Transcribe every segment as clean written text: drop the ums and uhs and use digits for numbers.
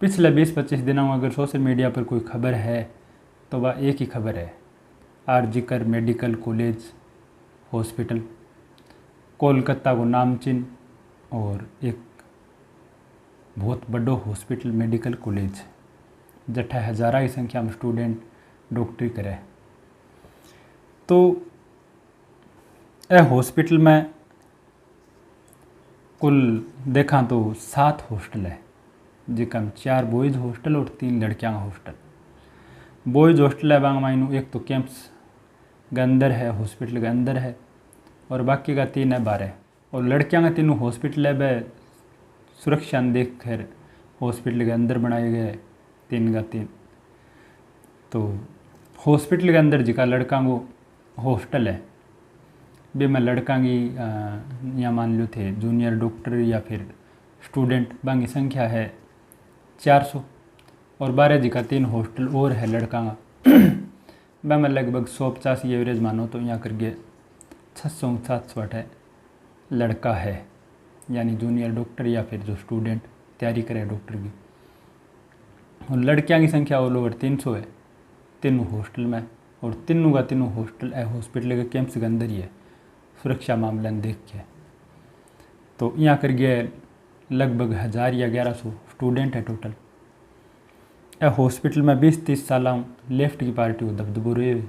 पिछले 20-25 दिनों में अगर सोशल मीडिया पर कोई खबर है तो वह एक ही खबर है, RG Kar medical college hospital Kolkata को नामचीन और एक बहुत बड़ो हॉस्पिटल मेडिकल कॉलेज जठे हज़ारा की संख्या में स्टूडेंट डॉक्टरी करे। तो यह हॉस्पिटल में कुल देखा तो 7 हॉस्टल है, जिसमें 4 बॉयज़ हॉस्टल और 3 लड़कियां का हॉस्टल। बॉयज़ हॉस्टल है बांग माइनू एक तो कैंप्स के अंदर है, हॉस्पिटल के अंदर है, और बाकी का 3 है बाहर है। और लड़कियां का 3 हॉस्पिटल है वह सुरक्षा देख कर हॉस्पिटल के अंदर बनाए गए 3 का 3। तो हॉस्पिटल के अंदर जिका लड़का को हॉस्टल है बे में लड़का की यहाँ मान लो थे जूनियर डॉक्टर या फिर स्टूडेंट बाकी संख्या है 400, और 12 जिका 3 हॉस्टल और है लड़का का वह में लगभग 150 एवरेज मानो तो यहाँ करके 600-700 है लड़का है, यानी जूनियर डॉक्टर या फिर जो स्टूडेंट तैयारी करे डॉक्टर की। और लड़कियां की संख्या ऑल ओवर 300 है 3 हॉस्टल में, और 3 का 3 हॉस्टल हॉस्पिटल के कैंप्स के अंदर ही है सुरक्षा मामला देख के। तो यहाँ कर गए लगभग 1000 या 1100 स्टूडेंट है टोटल। यह हॉस्पिटल में 20-30 साल लेफ्ट की पार्टी को दबदबो रहे हुए,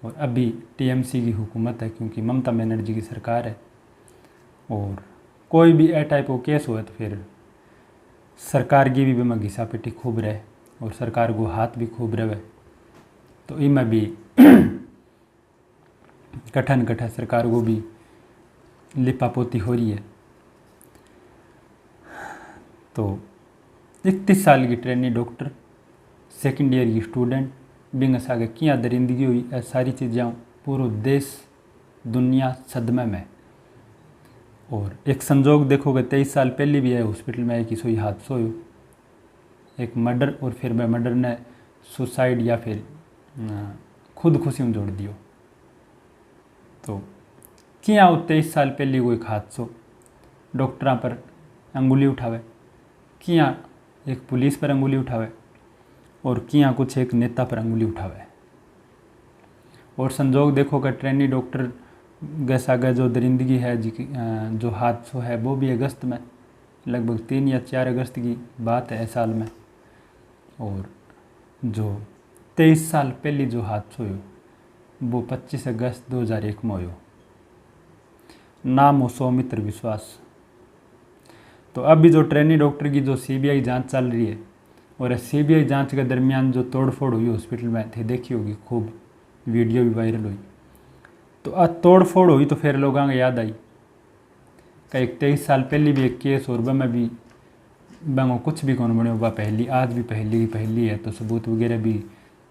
और अभी टीएमसी की हुकूमत है क्योंकि ममता बनर्जी की सरकार है। और कोई भी ए टाइप का केस हो तो फिर सरकार की भी में घिसा पिटी खूब रहे और सरकार को हाथ भी खूब रहे। तो इनमें भी कठन सरकार को भी लिपापोती हो रही है। तो 31 साल की ट्रेनी डॉक्टर, सेकेंड ईयर की स्टूडेंट बिंग आगे किया दरिंदगी हुई, सारी चीज़ें पूरा देश दुनिया सदमे में। और एक संजोग देखोगे 23 साल पहले भी है हॉस्पिटल में एक सोई हादसा हो, एक मर्डर, और फिर वह मर्डर ने सुसाइड या फिर खुदकुशी में जोड़ दियो। तो क्या 23 साल पहले कोई हादसो डॉक्टरों पर अंगुली उठावे, किया एक पुलिस पर अंगुली उठावे, और किया कुछ एक नेता पर अंगुली उठावे। और संजोग देखो कि ट्रेनी डॉक्टर गैसागा जो दरिंदगी है जो हादसो है वो भी अगस्त में लगभग 3 या 4 अगस्त की बात है इस साल में। और जो 23 साल पहले जो हादसा हो वो 25 अगस्त 2001 में हो। नाम हो सौमित्र विश्वास। तो अभी जो ट्रेनी डॉक्टर की जो सीबीआई जांच चल रही है, और सीबीआई जांच के दरमियान जो तोड़फोड़ हुई हॉस्पिटल में थे देखी होगी, खूब वीडियो भी वायरल हुई। तो तोड़फोड़ हुई तो फिर लोगों को याद आई कि एक 23 साल पहले भी एक केस और में भी बंगो कुछ भी कौन बने वह पहली आज भी पहली है, तो सबूत वगैरह भी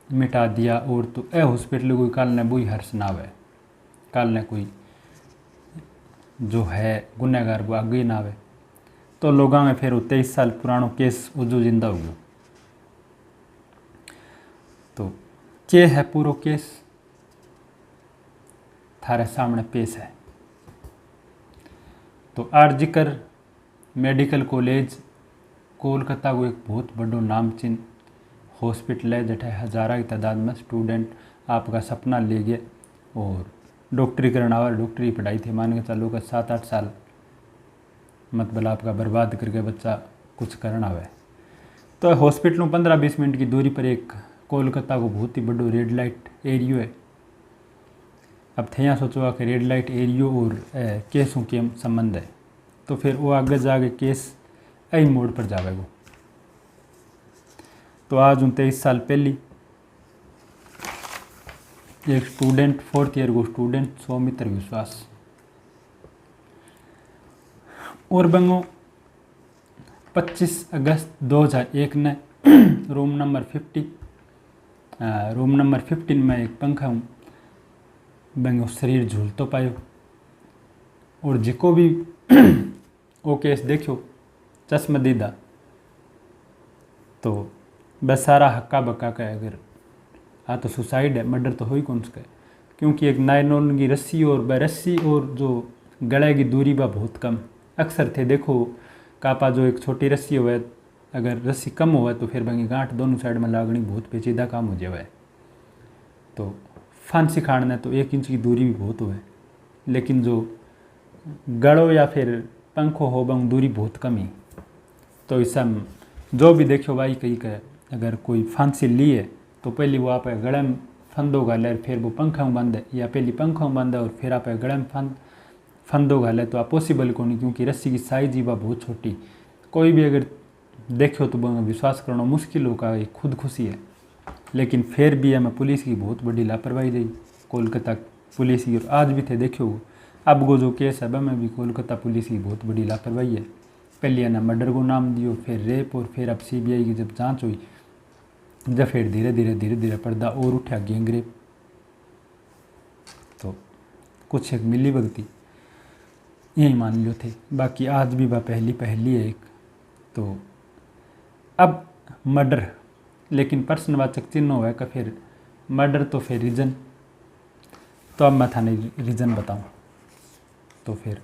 मिटा दिया। और तो ए हॉस्पिटल कोई काल ने वही हर्ष ना आवे, काल ने कोई जो है गुनहगार वो आगे ना आवे, तो लोगों में फिर 23 साल पुरानो केस उजो जिंदा हो गयो। तो क्या है पूरा केस थारे सामने पेश है। तो आरजीकर मेडिकल कॉलेज कोलकाता को एक बहुत बड़ो नामचीन हॉस्पिटल है, जठे हज़ारा की तादाद में स्टूडेंट आपका सपना ले गए और डॉक्टरी करना आवा, डॉक्टरी पढ़ाई थी मान के चलो का 7-8 साल मतलब आपका बर्बाद करके बच्चा कुछ करना आवे। तो हॉस्पिटलों 15-20 मिनट की दूरी पर एक कोलकाता को बहुत ही बड़ो रेड लाइट एरियो है। अब थे यहाँ सोचो कि रेड लाइट एरियो और केसों के संबंध है, तो फिर वो आगे जाके केस यही मोड़ पर जावेगो। तो आज 23 साल पहले एक स्टूडेंट 4th ईयर को स्टूडेंट सौमित्र विश्वास और बंगो 25 अगस्त 2001 ने रूम नंबर 15 में एक पंखा बंगो शरीर झूल तो पायो। और जिको भी वो केस देखो चश्मदीदा तो बस सारा हक्का बक्का का अगर तो सुसाइड है, मर्डर तो हो ही कौन सके, क्योंकि एक नायलॉन की रस्सी और जो गले की दूरी बा बहुत कम अक्सर थे। देखो कापा जो एक छोटी रस्सी हुए अगर रस्सी कम हुआ तो फिर बंगी गांठ दोनों साइड में लागनी बहुत पेचीदा काम हो जाए। तो फांसी खाड़ना तो 1 इंच की दूरी भी बहुत हुए, लेकिन जो गड़ो या फिर पंखो हो बंग दूरी बहुत कम ही। तो इससे जो भी देखो भाई कहीं का अगर कोई फांसी ली है तो पहले वो आप गले में फंदो गाले फिर वो पंखा में बांधे, या पहले पंखा में बांधे और फिर आप गले में फंदो गाले, तो आप पॉसिबल को नहीं, क्योंकि रस्सी की साइज ही बहुत छोटी। कोई भी अगर देखो तो विश्वास करना मुश्किल होगा, ये खुद खुशी है। लेकिन फिर भी हमें पुलिस की बहुत बड़ी लापरवाही रही, कोलकाता पुलिस की। और आज भी थे देखो अब वो जो केस है में भी कोलकाता पुलिस की बहुत बड़ी लापरवाही है। पहले ना मर्डर को नाम दियो, फिर रेप, और फिर अब CBI की जब जांच हुई, जब फिर धीरे धीरे पर्दा और उठा गैंगरेप। तो कुछ एक मिली भगती यही मान लो थे, बाकी आज भी वह पहली है एक। तो अब मर्डर, लेकिन प्रश्नवाचक चिन्ह हुआ का फिर मर्डर तो फिर रीजन। तो अब मैं थाने रीजन बताऊं तो फिर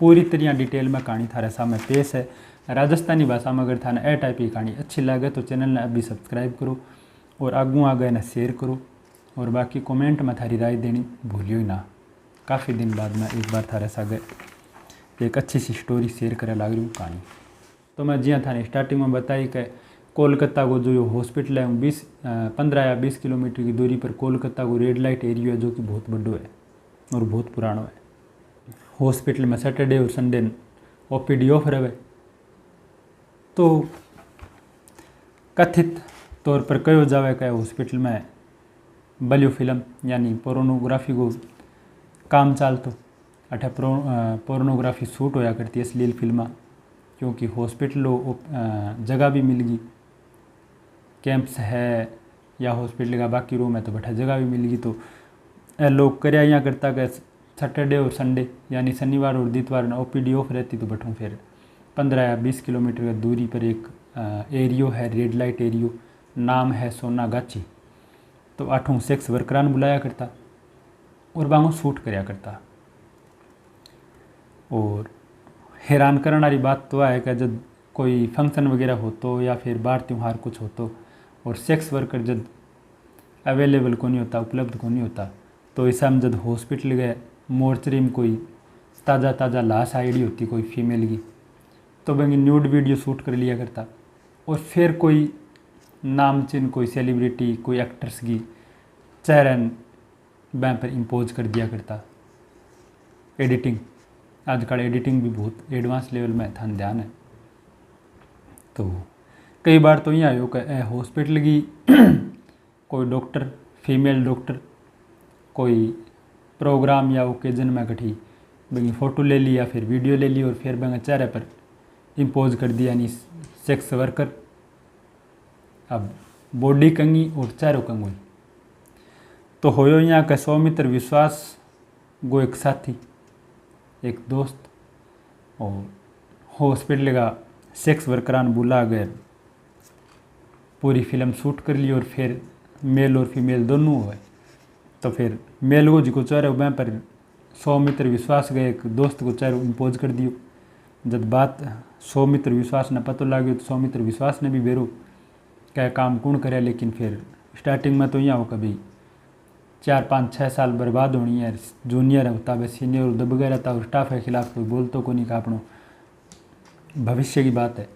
पूरी तरह डिटेल में कहानी थारे सामने पेश है राजस्थानी भाषा में। अगर थाने ए टाइप की कहानी अच्छी लगे तो चैनल ने अभी सब्सक्राइब करो और आगू आगे ने शेयर करो, और बाकी कमेंट में थारी राय देनी भूलियो ही ना। काफ़ी दिन बाद मैं एक बार थारे सागे एक अच्छी सी स्टोरी शेयर करे लाग रही हूँ कहानी। तो मैं जिया थाने स्टार्टिंग में बताई कि कोलकाता को जो हॉस्पिटल है 15 या 20 किलोमीटर की दूरी पर कोलकाता को रेड लाइट एरिया है, जो कि बहुत बड़ो है और बहुत पुराना है। हॉस्पिटल में सैटरडे और संडे OPD ऑफ रहे। तो कथित तौर पर कहो जावे कि हॉस्पिटल में बलियो फिल्म यानी पोर्नोग्राफी को काम चालतो। अठे पोर्नोग्राफी शूट होया करती है, अश्लील फिल्मा, क्योंकि हॉस्पिटल जगह भी मिल गई, कैंप्स है या हॉस्पिटल का बाकी रूम है तो बैठा जगह भी मिल गई। तो लोग कर्या यहाँ करता कि सैटरडे और संडे यानी शनिवार और इतवार में OPD ऑफ रहती, तो बैठूँ फिर 15 या 20 किलोमीटर की दूरी पर एक एरियो है, रेड लाइट एरियो, नाम है सोनागाची। तो आठों सेक्स वर्करान बुलाया करता और बांगो शूट कराया करता। और हैरान करने वाली बात तो है कि जब कोई फंक्शन वगैरह हो तो या फिर बार त्यौहार कुछ हो तो, और सेक्स वर्कर जब अवेलेबल को नहीं होता, उपलब्ध को नहीं होता, तो ऐसा हम जब हॉस्पिटल गए मोर्चरी में कोई ताज़ा लाश आईडी होती कोई फीमेल की, तो वही न्यूड वीडियो शूट कर लिया करता। और फिर कोई नामचीन कोई सेलिब्रिटी कोई एक्टर्स की चेहरा वहाँ पर इम्पोज कर दिया करता। एडिटिंग, आजकल एडिटिंग भी बहुत एडवांस लेवल में था, ध्यान है। तो कई बार तो यहाँ आयो कि हॉस्पिटल की कोई डॉक्टर, फीमेल डॉक्टर, कोई प्रोग्राम या ओकेजन में कठी बंगी फ़ोटो ले ली या फिर वीडियो ले ली और फिर बंगे चेहरे पर इम्पोज कर दिया, यानी सेक्स वर्कर। अब बॉडी कंगी और चेहरों कंगी। तो होयो यहाँ का सौमित्र विश्वास गो एक साथी, एक दोस्त, और हॉस्पिटल का सेक्स वर्करान बुला गए, पूरी फिल्म शूट कर ली और फिर मेल और फीमेल दोनों हुए। तो फिर मेल को जिको चेहरे वहाँ पर सौमित्र विश्वास गए एक दोस्त को चेहरे इम्पोज कर दियो। जब बात सौमित्र विश्वास ने पता लगे तो सौमित्र विश्वास ने भी बेरो क्या काम कौन करे। लेकिन फिर स्टार्टिंग में तो यहाँ हो कभी 4, 5, 6 साल बर्बाद होनी है। जूनियर होता है, सीनियर दब गया रहता और स्टाफ के खिलाफ कोई बोलतो को नहीं का अपनों भविष्य की बात है,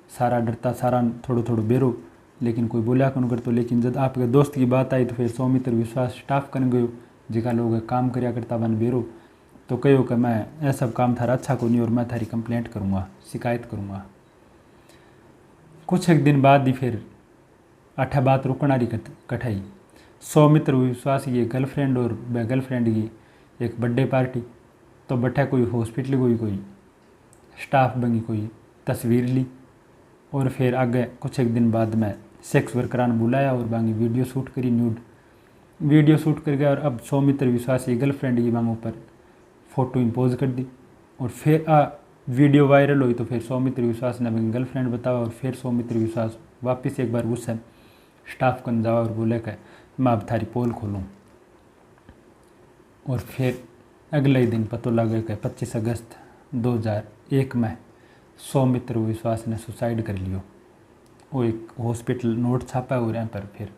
सारा डरता, सारा थोड़ो बेरो, लेकिन कोई बोलिया कौन करतो। लेकिन जब आपके दोस्त की बात आई तो फिर सौमित्र विश्वास स्टाफ कर गयो, जिका लोग काम कराया करता बन बेरो। तो कहो कि मैं यह सब काम थारा अच्छा को नहीं और मैं थारी कंप्लेंट करूँगा, शिकायत करूँगा। कुछ एक दिन बाद ही फिर अठा बात रुकनारी कठाई। सौमित्र विश्वास की गर्लफ्रेंड और गर्लफ्रेंड की एक बर्थडे पार्टी, तो बैठा कोई हॉस्पिटल कोई स्टाफ बंगी कोई तस्वीर ली और फिर आगे कुछ एक दिन बाद में सेक्स वर्करान बुलाया और बांगी वीडियो शूट करी, न्यूड वीडियो शूट कर गया। और अब सौमित्र विश्वास की गर्लफ्रेंड की बांगों पर फ़ोटो इम्पोज कर दी और फिर वीडियो वायरल हुई। तो फिर सौमित्र विश्वास ने बांगी गर्लफ्रेंड बताया और फिर सौमित्र विश्वास वापस एक बार गुस्से स्टाफ कन जावा और बोले कि मैं अब थारी पोल खोलूँ। और फिर अगले ही दिन पता लगे कि 25 अगस्त 2001 में सौमित्र विश्वास ने सुसाइड कर लियो। वो एक हॉस्पिटल नोट छापा हो रहा पर फिर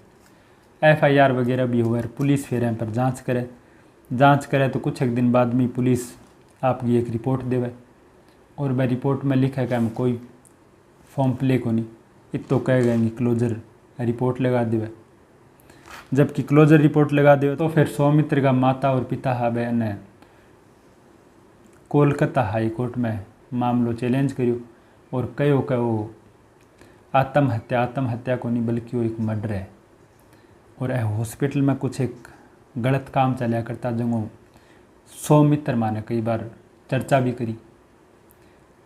FIR वगैरह भी हुआ, पुलिस फिर यहाँ पर जांच करे तो कुछ एक दिन बाद में पुलिस आपकी एक रिपोर्ट देवे और वह रिपोर्ट में लिखा है कि हम कोई फॉर्म प्ले को नहीं, इतो कहेगा कि क्लोजर रिपोर्ट लगा देवे। जबकि क्लोजर रिपोर्ट लगा देवे तो फिर सौमित्र का माता और पिता हावे ने कोलकाता हाई कोर्ट में मामलो चैलेंज करियो और कहो कि वो आत्महत्या को नहीं बल्कि वो एक मर्डर है। और हॉस्पिटल में कुछ एक गलत काम चलिया करता जो सौमित्र माँ ने कई बार चर्चा भी करी।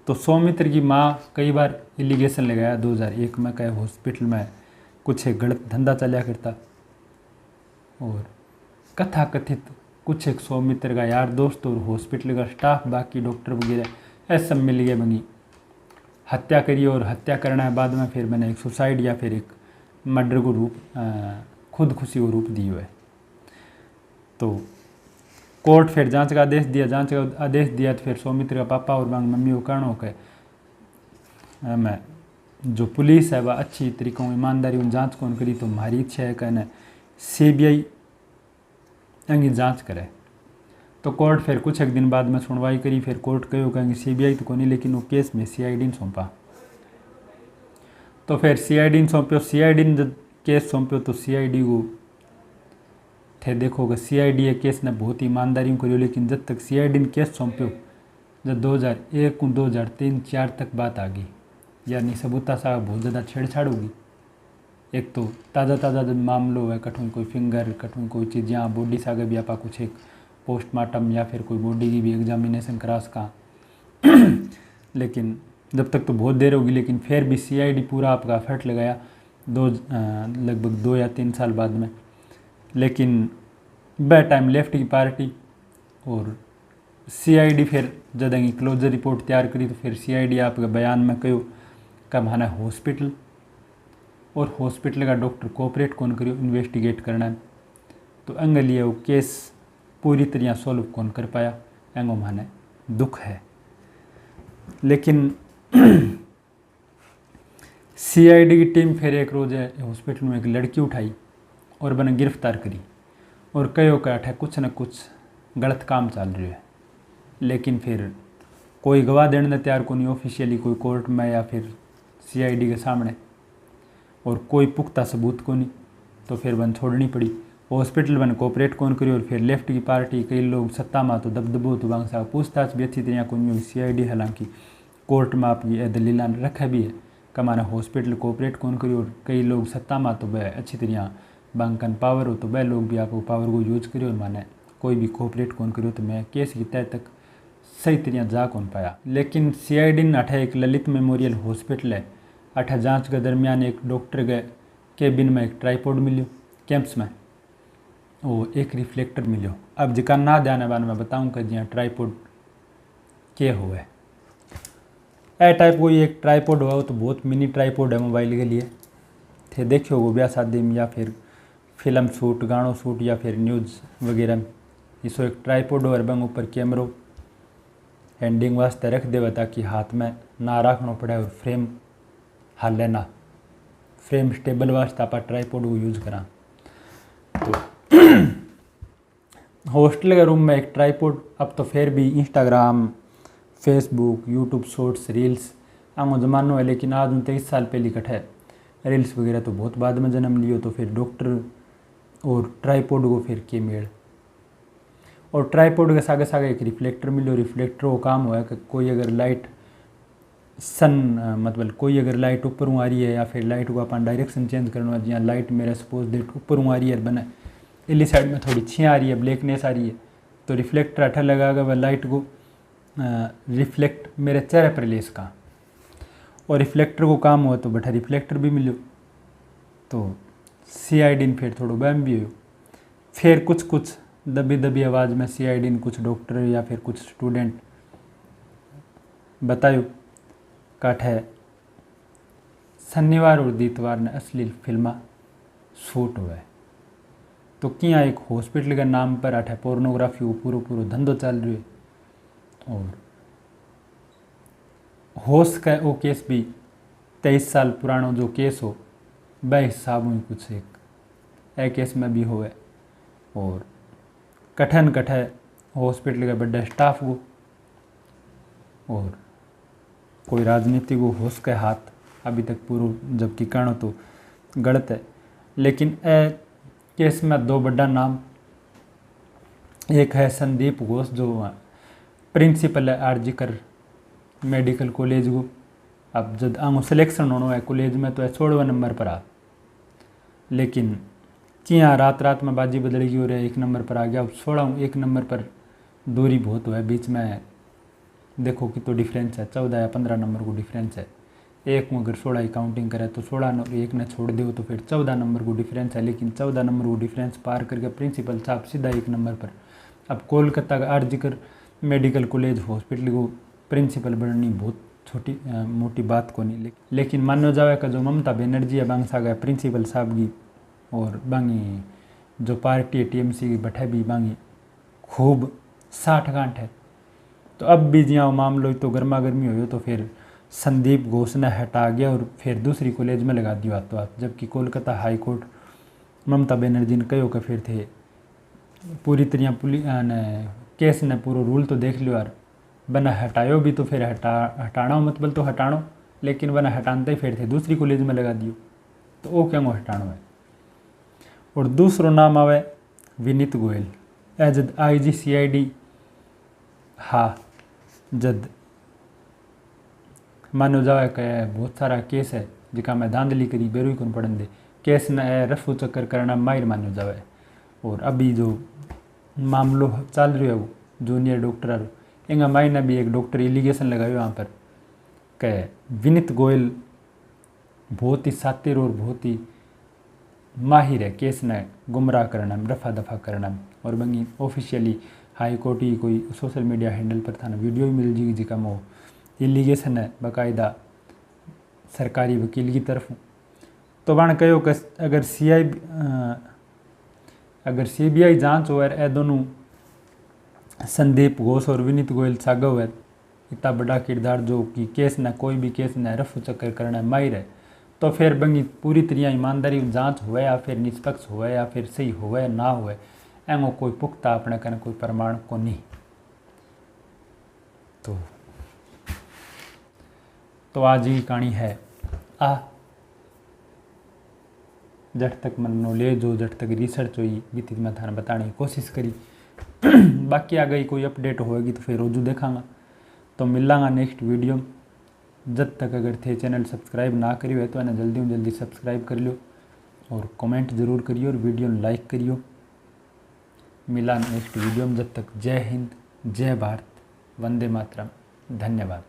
तो सौमित्र की माँ कई बार एलिगेशन लगाया 2001 में कहे हॉस्पिटल में कुछ एक गलत धंधा चलिया करता और कथा कथित कुछ एक सौमित्र का यार दोस्त और हॉस्पिटल का स्टाफ बाकी डॉक्टर वगैरह ऐसे सब मिल गए बनी हत्या करी। और हत्या करना है बाद में फिर मैंने एक सुसाइड या फिर एक मर्डर को रूप खुदकुशी को रूप दियो है। तो कोर्ट फिर जांच का आदेश दिया तो फिर सौमित्र का पापा और मम्मी को कहना कि मैं जो पुलिस है वह अच्छी तरीकों ईमानदारी उन जांच कौन करी, तो हमारी इच्छा है कहने CBI अंगी जांच करे। तो कोर्ट फिर कुछ एक दिन बाद में सुनवाई करी, फिर कोर्ट कहो कहेंगे CBI तो कोनी लेकिन वो केस में CID ने सौंपा। तो फिर CID ने सौंप्यो, CID ने जब केस सौंप्यो तो CID को थे देखो कि CID ये केस ने बहुत ईमानदारी करियो, लेकिन जब तक CID ने केस सौंप्यो जब 2001 2003 4 तक बात आ गई, यानी सबूता साहब बहुत ज़्यादा छेड़छाड़ होगी। एक तो ताज़ा जब मामलो है कठुन कोई फिंगर कठुन कोई चीज़ यहाँ बॉडी से आगे भी आप कुछ एक पोस्टमार्टम या फिर कोई बॉडी की भी एग्जामिनेशन करा सका लेकिन जब तक तो बहुत देर होगी, लेकिन फिर भी CID पूरा आपका एफर्ट लगाया लगभग 2 या 3 साल बाद में। लेकिन वह टाइम लेफ्ट की पार्टी और CID फिर जब क्लोजर रिपोर्ट तैयार करी तो फिर CID आपके बयान में कहो कि हमारा हॉस्पिटल और हॉस्पिटल का डॉक्टर कोऑपरेट कौन करियो इन्वेस्टिगेट करना है। तो अंग लिए वो केस पूरी तरह सॉल्व कौन कर पाया, एंगो माने दुख है। लेकिन CID की टीम फिर एक रोज़ हॉस्पिटल में एक लड़की उठाई और बने गिरफ्तार करी और कहो कि अठे कुछ न कुछ गलत काम चल रही है। लेकिन फिर कोई गवाह देने तैयार को नहीं ऑफिशियली कोई कोर्ट में या फिर CID के सामने, और कोई पुख्ता सबूत को नहीं, तो फिर बन छोड़नी पड़ी। हॉस्पिटल बन कोऑपरेट कौन करी और फिर लेफ्ट की पार्टी कई लोग सत्ता में तो दबदबो तो बांग साहब पूछताछ भी अच्छी तरह को नहीं हुई। CID हालांकि कोर्ट में आपकी दलील रखा भी है कि हमारा हॉस्पिटल कोऑपरेट कौन करी और कई लोग सत्ता में तो वह अच्छी तरह बांकन पावर हो तो वह लोग भी आपको पावर को यूज करियो और माने कोई भी कोऑपरेट कौन करियो। तो मैं केस की तय तक सही तरह जा कौन पाया। लेकिन CID ने अठे एक ललित मेमोरियल हॉस्पिटल है, अठे जांच के दरमियान एक डॉक्टर के केबिन में एक ट्राईपोड मिलियो कैंप्स में, वो एक रिफ्लेक्टर मिलियो। अब जिका ना ध्यान बारे में बताऊँ कि जी ट्राईपोड के हुए ए टाइप कोई एक ट्राईपोड हुआ तो बहुत मिनी ट्राईपोड है मोबाइल के लिए थे देखियो वो ब्याह शादी में या फिर फिल्म शूट गानों शूट या फिर न्यूज़ वगैरह इसो एक ट्राईपोड और बंग ऊपर कैमरो हैंडिंग वास्ते रख देवा ताकि हाथ में ना रखना पड़े और फ्रेम हाल लेना फ्रेम स्टेबल वास्ते आप ट्राईपोड को यूज़ करा। तो हॉस्टल के रूम में एक ट्राईपोड अब तो फिर भी Instagram Facebook YouTube shorts reels आमो ज़मानो है, लेकिन आज 23 साल पहले इकट्ठे रील्स वगैरह तो बहुत बाद में जन्म लियो। तो फिर डॉक्टर और ट्राईपोड को फिर के मेड़ और ट्राईपोड के सागे सागे एक रिफ्लेक्टर मिलो। रिफ्लेक्टर को काम हुआ है कि कोई अगर लाइट मतलब कोई अगर लाइट ऊपर आ रही है या फिर लाइट को अपन डायरेक्शन चेंज करना जहाँ लाइट मेरा सपोज डेट ऊपर आ रही है बने इली साइड में थोड़ी छीं आ रही है ब्लैकनेस आ रही है तो रिफ्लेक्टर अठा लगाकर वह लाइट को रिफ्लेक्ट मेरे चेहरे पर ले इसका और रिफ्लेक्टर को काम हुआ तो बैठा रिफ्लेक्टर भी मिलो। तो CID ने फिर थोड़ा बहम भी हो फिर कुछ दबी दबी आवाज़ में CID ने कुछ डॉक्टर या फिर कुछ स्टूडेंट बतायो काठ है शनिवार और दितवार ने असली फिल्मा शूट हुआ है। तो क्या एक हॉस्पिटल के नाम पर अठे पोर्नोग्राफी को पूरो धंधो चल रही है होश का वो केस भी 23 साल पुरानो जो केस हो वह हिसाब में कुछ एक केस में भी होवे। और कठन कठे हॉस्पिटल का बड़ा स्टाफ को और कोई राजनीति को होश के हाथ अभी तक पूरा जबकि कहना तो गलत है। लेकिन ए केस में दो बड़ा नाम, एक है संदीप घोष जो प्रिंसिपल है आरजीकर मेडिकल कॉलेज को। अब जब आंगो सिलेक्शन होना है कॉलेज में तो 16वें नंबर पर आ, लेकिन चिया रात में बाजी बदलेगी और 1 नंबर पर आ गया। अब 16 1 नंबर पर दूरी बहुत है, बीच में देखो कि तो डिफरेंस है 14 या 15 नंबर को डिफरेंस है। एक में अगर 16 की काउंटिंग करे तो 16 एक ने छोड़ दो तो फिर 14 नंबर को डिफरेंस है। लेकिन 14 नंबर को डिफरेंस पार करके प्रिंसिपल साहब सीधा 1 नंबर पर। अब कोलकाता का आरजीकर मेडिकल कॉलेज हॉस्पिटल को प्रिंसिपल बननी बहुत छोटी मोटी बात को नहीं। लेकिन मानो जावे का जो ममता बनर्जी है बांगसा गया प्रिंसिपल साहब की और बांगी जो पार्टी टीएमसी की बैठे भी बांगी खूब 60 गांठ है। तो अब भी जिया मामलो तो गर्मा गर्मी हो तो फिर संदीप घोष ने हटा गया और फिर दूसरी कॉलेज में लगा दिया हाथों हाथ। जबकि कोलकाता हाई कोर्ट ममता बनर्जी ने कहो कि फिर थे पूरी तरह पुलिस ने केस ने पूरा रूल तो देख लियो यार, बना हटायो भी तो फिर हटाना मतलब तो हटानो, लेकिन बना हटाते ही फिर थे दूसरी कॉलेज में लगा दियो तो वो क्या हटानो है। और दूसरो नाम आवे विनीत गोयल जद IG CID हाँ जद मानो जावे कि बहुत सारा केस है जिका मैं धांधली करी बेरू कौन पढ़न दे केस न रफू चक्कर करना माहिर मानो जावे। और अभी जो मामलो चल रहा है वो जूनियर डॉक्टर इंगा माई ने भी एक डॉक्टर एलिगेशन लगायो यहाँ पर कि विनीत गोयल बहुत ही सातिर और बहुत ही माहिर है केस ने गुमराह करना में रफा दफा करना में। और बंगी ऑफिशियली हाई कोर्ट ही कोई सोशल मीडिया हैंडल पर था ना वीडियो ही मिल जाएगी जिका वो एलिगेशन है बाकायदा सरकारी वकील की तरफ। तो बन कहो कि अगर CBI जांच हो ए दोनों संदीप घोष और विनीत गोयल सागव है इतना बड़ा किरदार जो कि केस न कोई भी केस न रफू चक्कर करना माहिर है, तो फिर बंगी पूरी तरह ईमानदारी जांच हुए या फिर निष्पक्ष हुए या फिर सही हुए ना हुए एमो कोई पुख्ता अपने कने कोई प्रमाण को नहीं। तो आज की कहानी है आ जट तक मन नॉलेज हो जट तक रिसर्च हुई बीती मैं थाने बताने की कोशिश करी। बाकी आ गई कोई अपडेट होएगी तो फिर रोजू देखांगा। तो मिलांगा नेक्स्ट वीडियो। जब तक अगर थे चैनल सब्सक्राइब ना करियो है तो इन्हें जल्दी सब्सक्राइब कर लियो और कमेंट जरूर करियो और वीडियो लाइक करियो। मिला नेक्स्ट वीडियो में, जब तक जय हिंद जय भारत वंदे मातरम। धन्यवाद।